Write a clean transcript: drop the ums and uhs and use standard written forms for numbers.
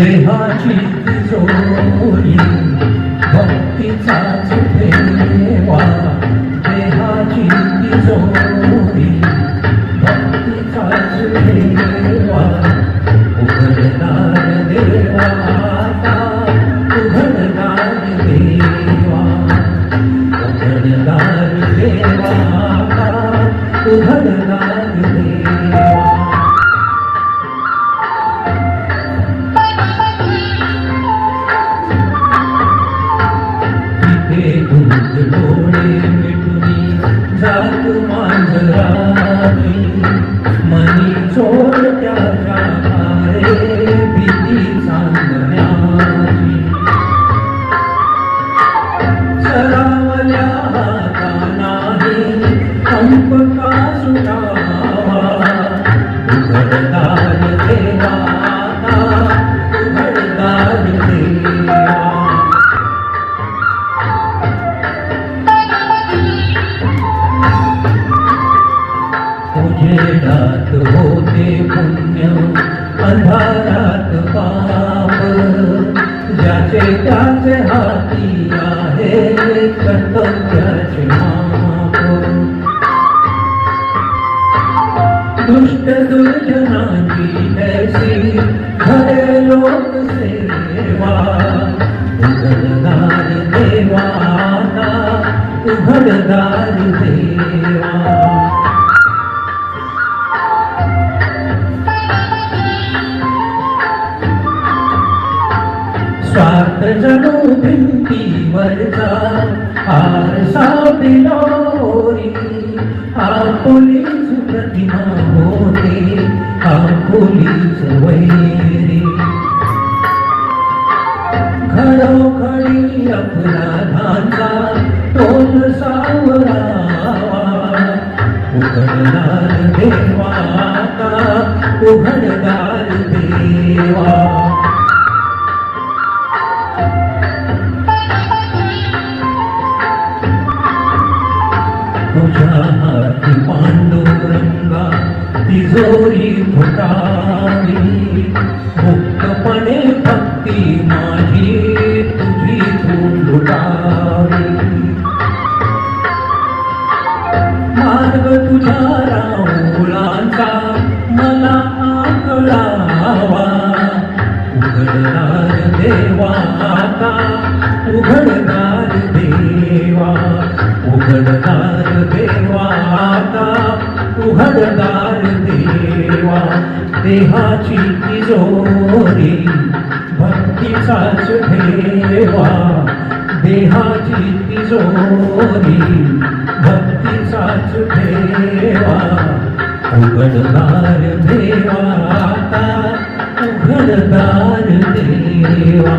देहाची तिजोरी भक्तीचाच ठेवा, देहाची तिजोरी भक्तीचाच ठेवा. उघडणार देवा आता, उघडणार देवा, उघडणार देवा आता, उघडणार देवा. दूध डोळे मिटुनी जात मांजराची, मनी चोरट्या रे भीती चांदण्याची. सरावल्या नाही कंप का सुटावा, उघडदार देवा उघडदार देवा. उजेडात होते पुण्य, अंधारात पाप, ज्याचे त्याचे हाती आहे कर्तव्याचे माप. दुष्ट दुर्जनांची ऐसी खरे लोक सेवा, उघडदार देवा उघडदार देवा. स्वार्थ जणू भिंतीवरचा आरसा बिलोरी, आपुलीच प्रतिमा होते आपुलीच वैरी. घडोघडी अपराधांचा तोल सावरावा, उघडदार देवा आता उघडदार देवा. तुझ्या हाती पांडुरंगा तिजोरी फुटावी, मुक्तपणे भक्ती माझी तुझी तू लुटावी. मार्ग तुझ्या राहुलांचा मला आकळावा, उघडदार देवा आता उघडदार देवा, उघडदार देवा आता उघडदार देवा. देहाची तिजोरी भक्तीचाच ठेवा, देहाची तिजोरी भक्तीचाच ठेवा. उघडदार देवा आता उघडदार देवा.